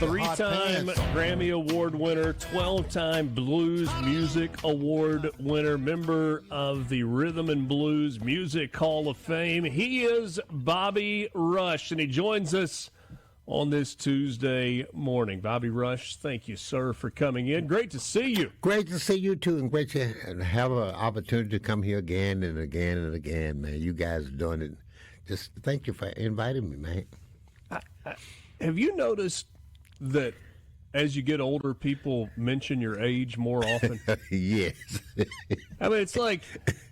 Three-time Grammy Award winner, 12-time Blues Music Award winner, member of the Rhythm and Blues Music Hall of Fame. He is Bobby Rush, and he joins us on this Tuesday morning. Bobby Rush, thank you, sir, for coming in. Great to see you. Great to see you, too, and great to have an opportunity to come here again and again and again, man. You guys are doing it. Just thank you for inviting me, man. Have you noticed that as you get older, people mention your age more often? Yes. I mean, it's like,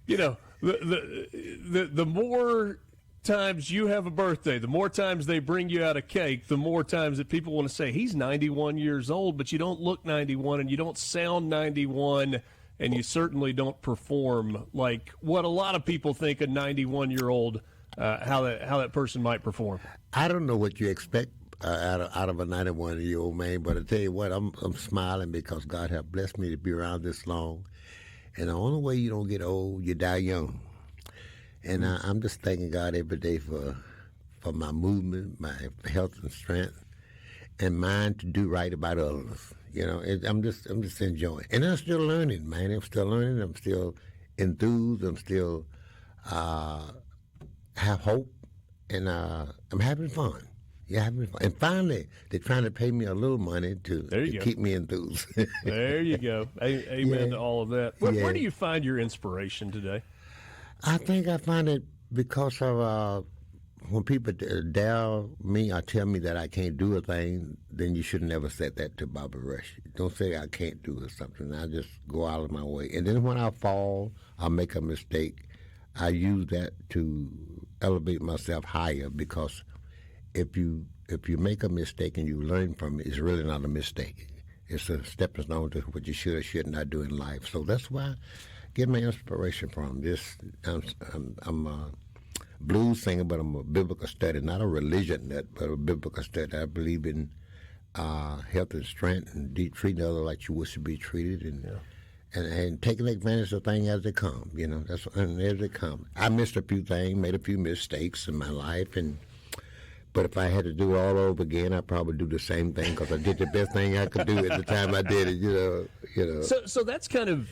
you know, the more times you have a birthday, the more times they bring you out a cake, the more times that people want to say, he's 91 years old, but you don't look 91 and you don't sound 91 and you certainly don't perform like what a lot of people think a 91-year-old, how that person might perform. I don't know what you expect out of a 91-year-old man, but I tell you what, I'm smiling because God has blessed me to be around this long. And the only way you don't get old, you die young. And I'm just thanking God every day for my movement, my health and strength, and mind to do right about others. You know, I'm just enjoying, and I'm still learning, man. I'm still learning. I'm still enthused. I'm still have hope, and I'm having fun. Yeah, having fun. And finally, they're trying to pay me a little money to keep me enthused. There you go. Amen to all of that. Where do you find your inspiration today? I think I find it because of when people dare me or tell me that I can't do a thing, then you should never say that to Bobby Rush. Don't say I can't do something. I just go out of my way. And then when I fall, I make a mistake, I use that to elevate myself higher, because if you make a mistake and you learn from it, it's really not a mistake. It's a stepping stone to what you should or should not do in life. So that's why I get my inspiration from this. I'm a blues singer, but I'm a biblical study, not a religion nut, but a biblical study. I believe in health and strength and treating others like you wish to be treated, and taking advantage of things as they come. You know, as they come. I missed a few things, made a few mistakes in my life, but if I had to do it all over again, I'd probably do the same thing, because I did the best thing I could do at the time I did it. You know. So that's kind of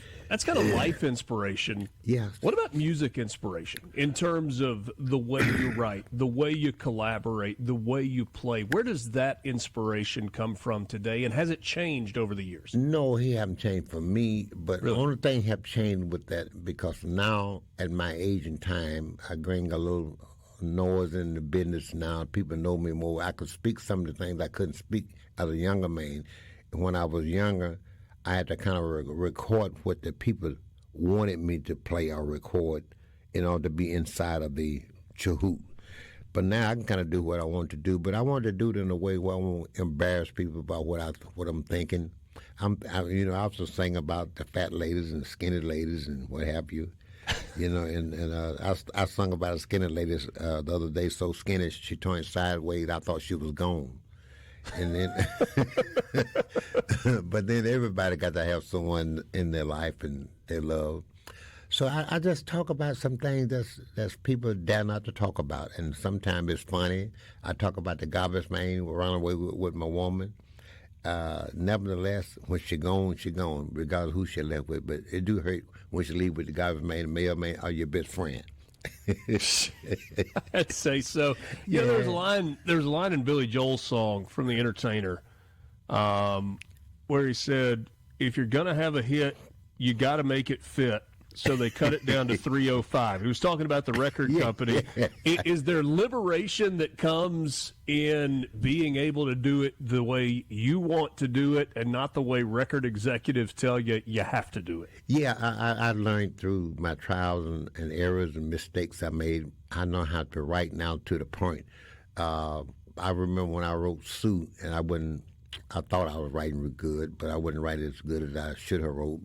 life inspiration. Yeah. What about music inspiration in terms of the way you write, the way you collaborate, the way you play? Where does that inspiration come from today, and has it changed over the years? No, he haven't changed for me, but Really? The only thing have changed with that, because now at my age and time, I bring a little noise in the business now. People know me more. I could speak some of the things I couldn't speak as a younger man. And when I was younger, I had to kind of record what the people wanted me to play or record in order to be inside of the chahoot. But now I can kind of do what I want to do. But I want to do it in a way where I won't embarrass people about what I'm thinking. I also sing about the fat ladies and the skinny ladies and what have you. You know, and I sung about a skinny lady the other day, so skinny she turned sideways. I thought she was gone. And then, but then everybody got to have someone in their life and they love. So I just talk about some things that's people dare not to talk about, and sometimes it's funny. I talk about the garbage man who ran away with my woman. Nevertheless, when she gone, regardless of who she left with. But it do hurt when she leave with the garbage man, the mailman, or your best friend. I'd say so. Yeah, there's a line in Billy Joel's song from The Entertainer, where he said, "If you're gonna have a hit, you got to make it fit." So they cut it down to 305. He was talking about the record company. Is there liberation that comes in being able to do it the way you want to do it and not the way record executives tell you you have to do it? Yeah, I learned through my trials and errors and mistakes I made. I know how to write now to the point. I remember when I wrote Sue, and I thought I was writing real good, but I wouldn't write as good as I should have wrote,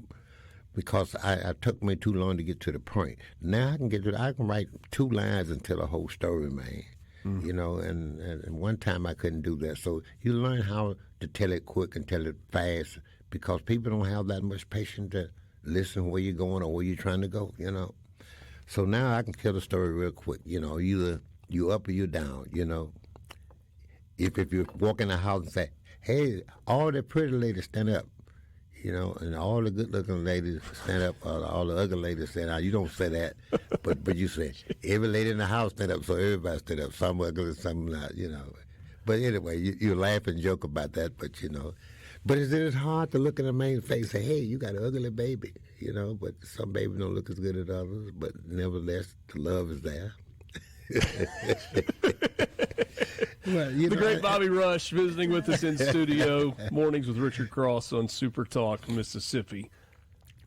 because I took me too long to get to the point. Now I can write 2 lines and tell a whole story, man. Mm. You know, and one time I couldn't do that. So you learn how to tell it quick and tell it fast, because people don't have that much patience to listen where you're going or where you're trying to go, you know. So now I can tell the story real quick, you know, either you up or you down, you know. If you walk in the house and say, hey, all the pretty ladies stand up. And all the good-looking ladies stand up. All the ugly ladies stand out. You don't say that, but you say every lady in the house stand up. So everybody stand up. Some ugly, some not. But anyway, you laugh and joke about that. But it's hard to look in a man's face and say, "Hey, you got an ugly baby." But some babies don't look as good as others. But nevertheless, the love is there. Well, the great Bobby Rush visiting with us in studio. Mornings with Richard Cross on SuperTalk, Mississippi.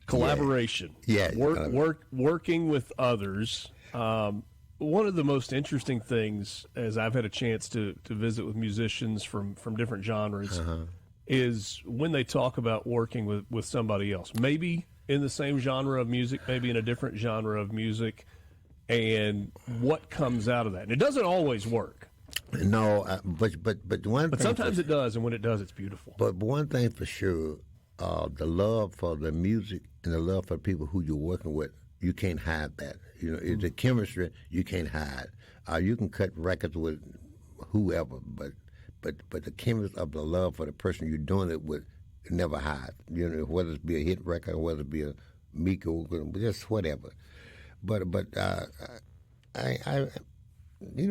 Collaboration. Yeah. Working with others. One of the most interesting things, as I've had a chance to visit with musicians from different genres, is when they talk about working with somebody else. Maybe in the same genre of music, maybe in a different genre of music, and what comes out of that. And it doesn't always work. No, but one. But sometimes it does, and when it does, it's beautiful. But one thing for sure, the love for the music and the love for the people who you're working with, you can't hide that. The chemistry you can't hide. You can cut records with whoever, but the chemistry of the love for the person you're doing it with, you never hide. Whether it be a hit record, whether it be a Miko, just whatever. But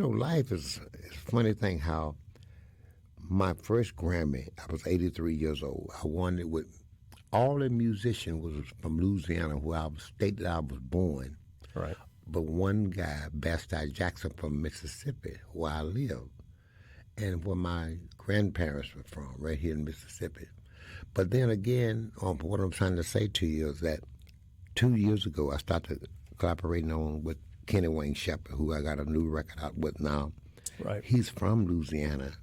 life is a funny thing how my first Grammy, I was 83 years old. I won it with all the musicians was from Louisiana, where I was state that I was born. Right. But one guy, Bastard Jackson from Mississippi, where I live, and where my grandparents were from, right here in Mississippi. But then again, what I'm trying to say to you is that 2 years ago, I started collaborating with Kenny Wayne Shepherd, who I got a new record out with now. Right. He's from Louisiana,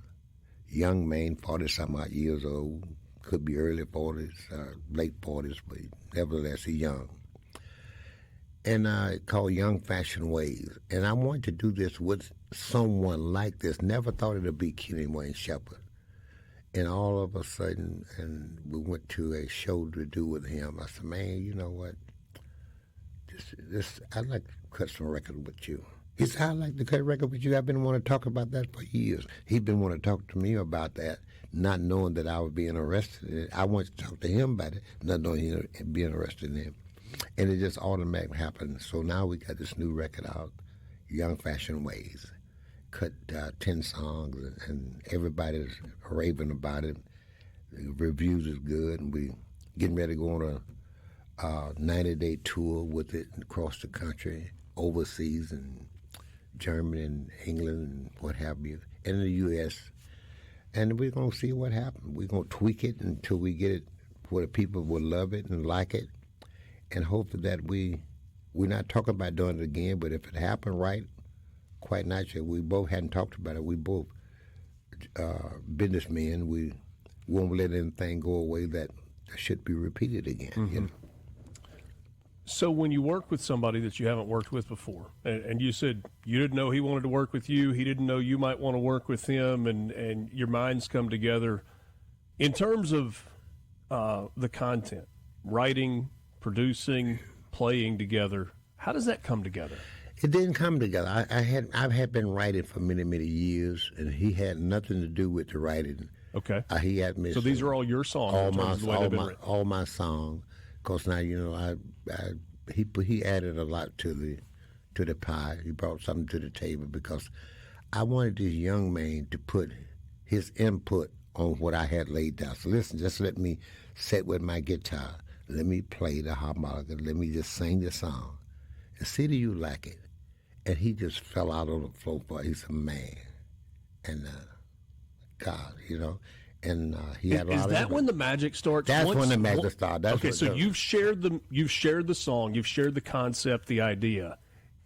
young man, 40-some odd years old, could be early 40s, late 40s, but nevertheless, he's young. And called Young Fashion Ways. And I wanted to do this with someone like this. Never thought it would be Kenny Wayne Shepherd. And all of a sudden, and we went to a show to do with him. I said, man, you know what? I'd like to cut some record with you. He said, I'd like to cut a record with you. I've been wanting to talk about that for years. He'd been wanting to talk to me about that, not knowing that I would be interested in it. I wanted to talk to him about it, not knowing he'd be interested in it. And it just automatically happened. So now we got this new record out, Young Fashion Ways. Cut 10 songs, and everybody's raving about it. The reviews is good, and we getting ready to go on a 90-day tour with it across the country, overseas, and Germany and England and what have you, and in the U.S. And we're going to see what happens. We're going to tweak it until we get it where the people will love it and like it, and hopefully that we're not talking about doing it again, but if it happened right, quite naturally, we both hadn't talked about it. We both businessmen. We won't let anything go away that should be repeated again. Mm-hmm. So when you work with somebody that you haven't worked with before, and you said you didn't know he wanted to work with you, he didn't know you might want to work with him, and your minds come together, in terms of the content, writing, producing, playing together, how does that come together? It didn't come together. I've had been writing for many, many years, and he had nothing to do with the writing. Okay. He had me. So these are all your songs. All my songs. Because now he added a lot to the pie. He brought something to the table because I wanted this young man to put his input on what I had laid down. So listen, just let me sit with my guitar. Let me play the harmonica. Let me just sing the song, and see do you like it. And he just fell out on the floor for it. He's a man, and God, and he had a lot of. Is that when the magic starts? That's when the magic starts. Okay, so you've shared the song, you've shared the concept, the idea.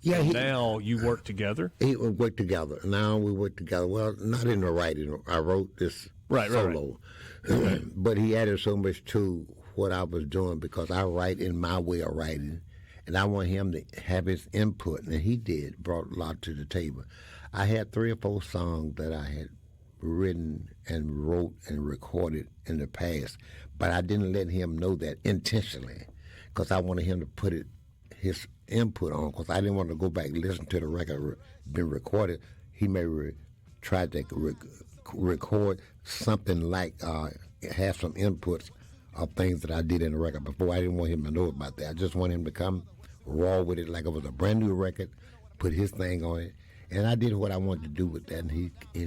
Yeah. Now you work together. We work together. Now we work together. Well, not in the writing. I wrote this solo, right. But he added so much to what I was doing because I write in my way of writing, and I want him to have his input, and he did. Brought a lot to the table. I had 3 or 4 songs that I had written and wrote and recorded in the past, but I didn't let him know that intentionally because I wanted him to put his input on because I didn't want to go back and listen to the record been recorded. He may try to record something like have some inputs of things that I did in the record before. I didn't want him to know about that. I just want him to come raw with it like it was a brand new record, put his thing on it, and I did what I wanted to do with that, and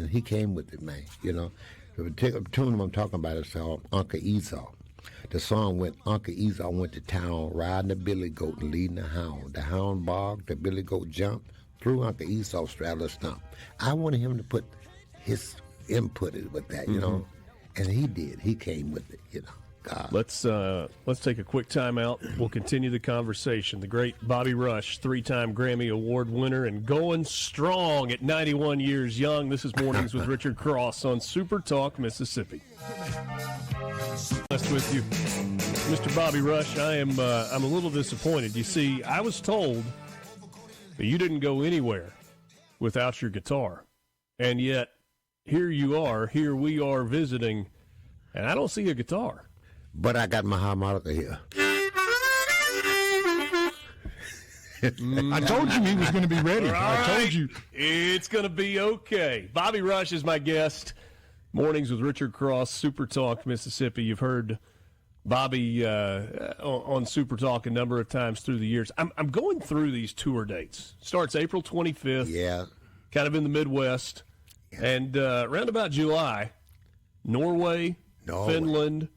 he came with it, man. You know, the tune I'm talking about is called Uncle Esau. The song went, Uncle Esau went to town riding the billy goat and leading the hound. The hound barked, the billy goat jumped, threw Uncle Esau straddle a stump. I wanted him to put his input with that, you know, and he did. He came with it, you know. God. Let's take a quick time out. We'll continue the conversation. The great Bobby Rush, 3-time Grammy Award winner and going strong at 91 years young. This is Mornings with Richard Cross on SuperTalk, Mississippi. Blessed with you, Mr. Bobby Rush. I'm a little disappointed. You see, I was told that you didn't go anywhere without your guitar, and yet here we are visiting, and I don't see a guitar. But I got my harmonica here. I told you he was going to be ready. I told you. It's going to be okay. Bobby Rush is my guest. Mornings with Richard Cross, Super Talk, Mississippi. You've heard Bobby on Super Talk a number of times through the years. I'm going through these tour dates. Starts April 25th. Yeah. Kind of in the Midwest. Yeah. And around about July, Norway, Finland,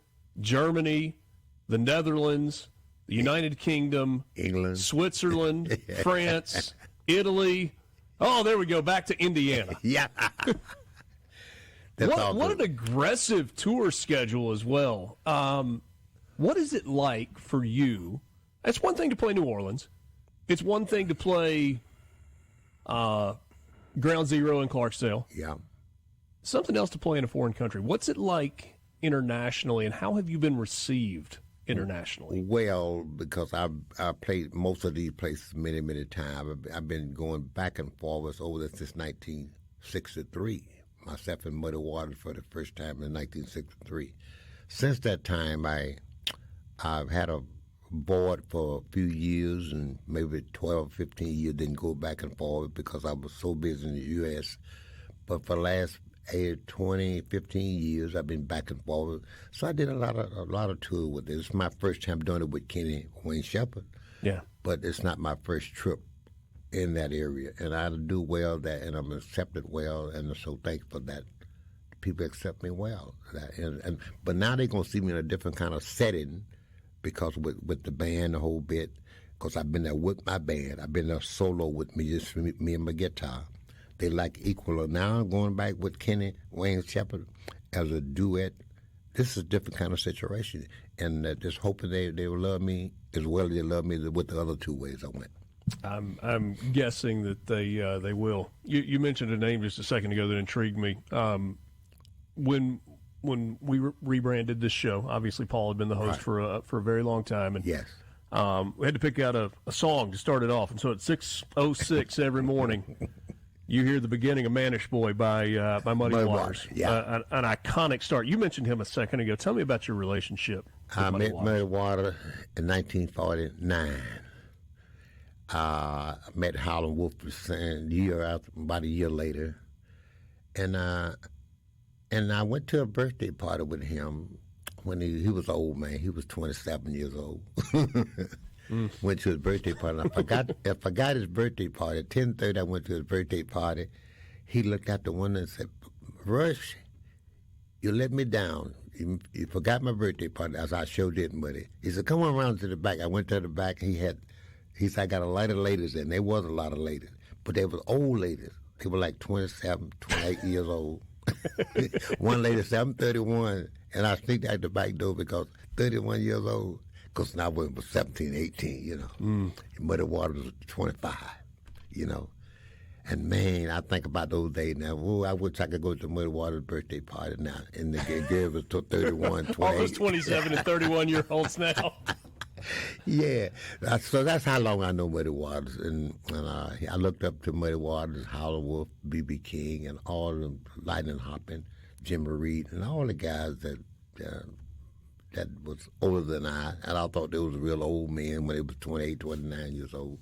Germany, the Netherlands, the United Kingdom, England, Switzerland, France, Italy. Oh, there we go. Back to Indiana. Yeah. What an aggressive tour schedule as well. What is it like for you? It's one thing to play New Orleans. It's one thing to play Ground Zero in Clarksdale. Yeah. Something else to play in a foreign country. What's it like internationally, and how have you been received internationally? Well, because I've played most of these places many, many times. I've been going back and forwards over this since 1963. Myself in Muddy Waters for the first time in 1963. Since that time, I've had a board for a few years, and maybe 12, 15 years, didn't go back and forward because I was so busy in the U.S. But for the last 20, 15 years, I've been back and forward. So I did a lot of tour with it. It's my first time doing it with Kenny Wayne Shepherd. Yeah. But it's not my first trip in that area. And I do well there, and I'm accepted well, and I'm so thankful that people accept me well. But now they're going to see me in a different kind of setting because with the band, the whole bit, because I've been there with my band. I've been there solo with me, just me and my guitar. They like equal. Now I'm going back with Kenny Wayne Shepherd as a duet. This is a different kind of situation, and just hoping they will love me as well as they love me with the other two ways I went. I'm guessing that they will. You mentioned a name just a second ago that intrigued me. When we rebranded this show, obviously Paul had been the host for a very long time, and yes. We had to pick out a song to start it off, and so at 6:06 every morning. You hear the beginning of Manish Boy by Muddy Waters. Yeah. An iconic start. You mentioned him a second ago. Tell me about your relationship with I Muddy met Waters. Muddy Waters in 1949. I met Howlin' Wolf about a year later. And I went to a birthday party with him when he was an old man. He was 27 years old. Went to his birthday party. I forgot his birthday party. At 10:30, I went to his birthday party. He looked out the window and said, "Rush, you let me down. You forgot my birthday party." As I sure didn't, buddy. He said, "Come on around to the back." I went to the back. He said, "I got a lot of ladies in." There was a lot of ladies, but they were old ladies. They were like 27, 28 years old. One lady said, "I'm 31," and I sneaked out the back door because 31 years old. Because now we was 17, 18, you know. Muddy Waters was 25, you know. And, man, I think about those days now. Ooh, I wish I could go to Muddy Waters' birthday party now. And the girl was 31, 28. All those 27 and 31-year-olds now. Yeah. So that's how long I know Muddy Waters. And I looked up to Muddy Waters, Howlin' Wolf, B.B. King, and all of them, Lightning Hoppin', Jimmy Reed, and all the guys that was older than I, and I thought they was real old men when they was 28, 29 years old.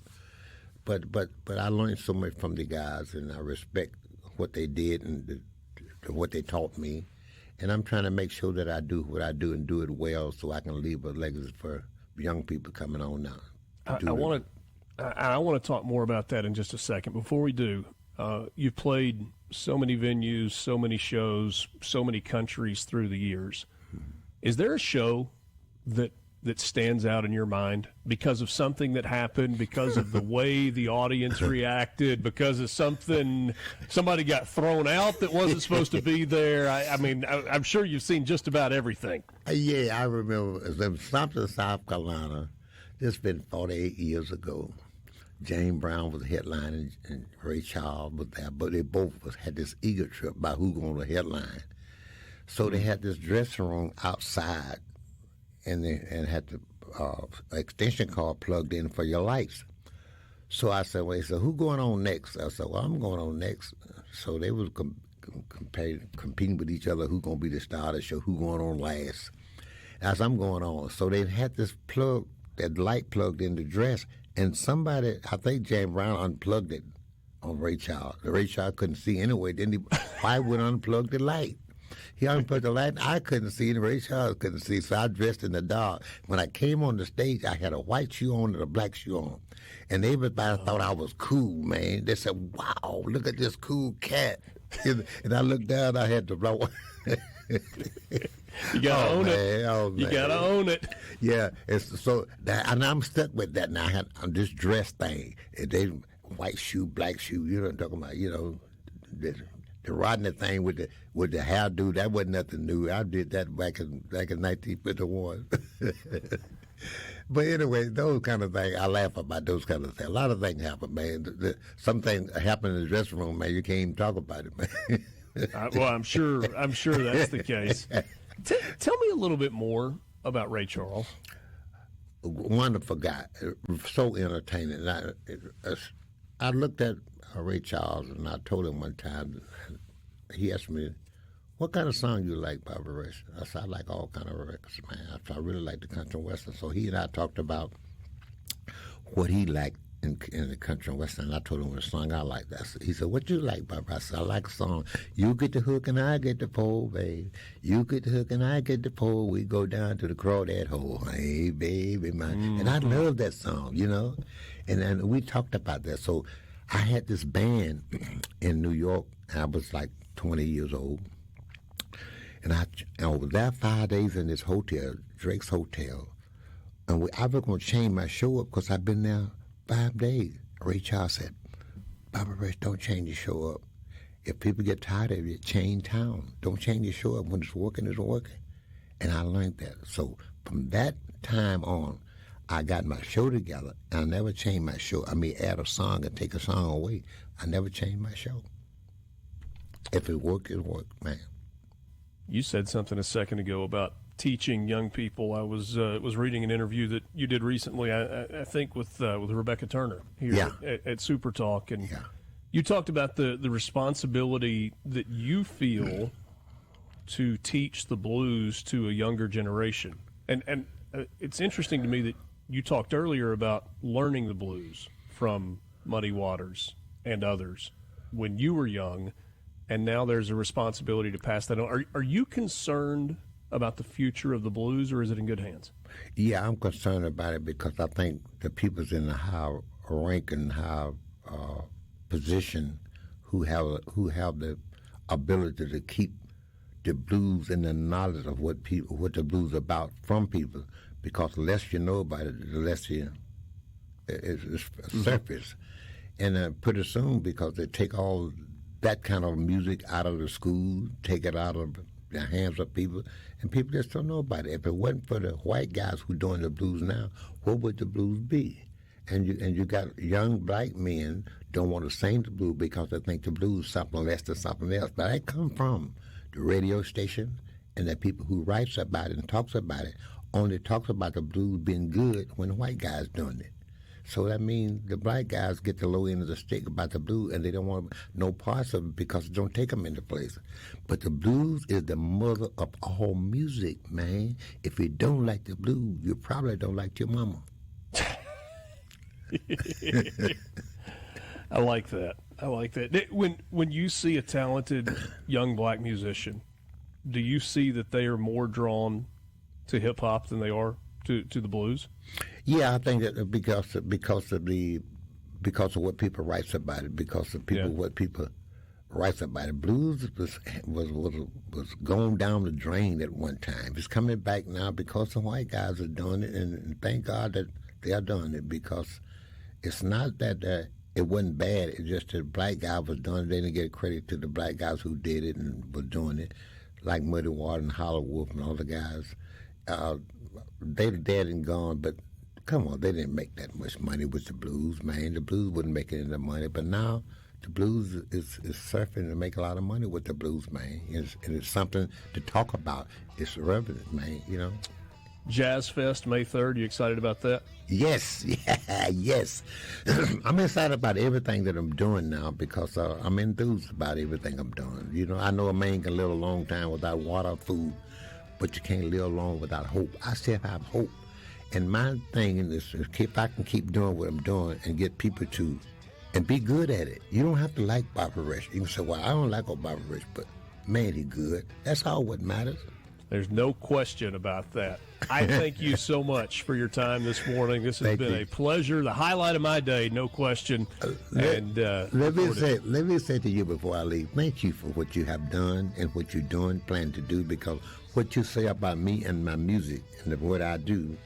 But I learned so much from the guys, and I respect what they did and what they taught me, and I'm trying to make sure that I do what I do and do it well, so I can leave a legacy for young people coming on now. I want to talk more about that in just a second. Before we do, you've played so many venues, so many shows, so many countries through the years. Is there a show that stands out in your mind because of something that happened, because of the way the audience reacted, because of somebody got thrown out that wasn't supposed to be there? I'm sure you've seen just about everything. Yeah, I remember it was something in South Carolina. This has been 48 years ago. James Brown was headlining and Ray Charles was there, but they both had this ego trip about who going to headline. So they had this dressing room outside, and had the extension cord plugged in for your lights. So I said, well, he said, who going on next? I said, well, I'm going on next. So they was competing with each other, who going to be the star of the show, who going on last. As I'm going on. So they had this that light plugged in the dress, and somebody, I think James Brown unplugged it on Ray Charles. Ray Charles couldn't see anyway. Then why would unplug the light? He unplugged the light, and I couldn't see, and Ray Charles couldn't see, so I dressed in the dark. When I came on the stage, I had a white shoe on and a black shoe on. And everybody thought I was cool, man. They said, wow, look at this cool cat. And I looked down, I had to blow. You gotta own it. Oh, man. You gotta own it. Yeah, and I'm stuck with that now. I had this dress thing. They white shoe, black shoe. You know what I'm talking about? The Rodney thing with the hairdo. That wasn't nothing new. I did that back in 1951. But anyway, those kind of things, I laugh about those kind of things. A lot of things happen, man. Some things happen in the dressing room, man. You can't even talk about it, man. Well, I'm sure that's the case. Tell me a little bit more about Ray Charles. Wonderful guy, so entertaining. I looked at Ray Charles, and I told him one time, he asked me, what kind of song you like, Bobby Rush? I said, I like all kind of records, man. I really like the country and western. So he and I talked about what he liked in the country and western. And I told him what song I liked. He said, what you like, Bobby? I said, I like a song, you get the hook and I get the pole, babe. You get the hook and I get the pole. We go down to the crawdad hole. Hey, baby, man. And I love that song, And we talked about that. So I had this band in New York. I was like 20 years old. And I was there 5 days in this hotel, Drake's Hotel. And I was going to change my show up because I've been there 5 days. Ray Charles said, Bobby Rush, don't change your show up. If people get tired of it, change town. Don't change your show up. When it's working, it's working. And I learned that. So from that time on, I got my show together, and I never changed my show. I mean, add a song and take a song away. I never changed my show. If it worked, it worked, man. You said something a second ago about teaching young people. I was reading an interview that you did recently, I think, with Rebecca Turner here at SuperTalk, and you talked about the responsibility that you feel to teach the blues to a younger generation. And it's interesting to me that you talked earlier about learning the blues from Muddy Waters and others when you were young, and now there's a responsibility to pass that on. Are you concerned about the future of the blues, or is it in good hands? Yeah, I'm concerned about it because I think the people's in the high rank and high position who have the ability to keep the blues and the knowledge of what the blues about from people, because the less you know about it, the less it's surface. And pretty soon, because they take all that kind of music out of the school, take it out of the hands of people, and people just don't know about it. If it wasn't for the white guys who are doing the blues now, what would the blues be? And you got young black men don't want to sing the blues because they think the blues is something less than something else. But that come from the radio station and the people who writes about it and talks about it only talks about the blues being good when the white guys doing it. So that means the black guys get the low end of the stick about the blues, and they don't want no parts of it because it don't take them into place. But the blues is the mother of all music, man. If you don't like the blues, you probably don't like your mama. I like that. I like that. When you see a talented young black musician, do you see that they are more drawn to hip hop than they are to the blues? Yeah, I think that because of what people writes about it, because of people what people writes about it. Blues was going down the drain at one time. It's coming back now because the white guys are doing it, and thank God that they are doing it, because it's not that it wasn't bad. It's just that the black guy was doing it. They didn't get credit to the black guys who did it and were doing it, like Muddy Water and Hollow Wolf and all the guys. They're dead and gone, but come on, they didn't make that much money with the blues, man. The blues wouldn't make any money, but now the blues is surfing and make a lot of money with the blues, man. And it's something to talk about. It's relevant, man, you know. Jazz Fest, May 3rd. You excited about that? Yes, yes. I'm excited about everything that I'm doing now because I'm enthused about everything I'm doing. You know, I know a man can live a long time without water or food, but you can't live long without hope. I still have hope. And my thing is if I can keep doing what I'm doing and get people to, and be good at it. You don't have to like Bobby Rush. You can say, well, I don't like old Bobby Rush, but man, he good. That's all what matters. There's no question about that. I thank you so much for your time this morning. This has been a pleasure. The highlight of my day, no question. Let me say to you before I leave, thank you for what you have done and what you're doing, plan to do, because what you say about me and my music and what I do,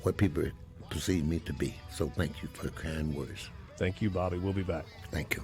what people perceive me to be. So thank you for the kind words. Thank you, Bobby. We'll be back. Thank you.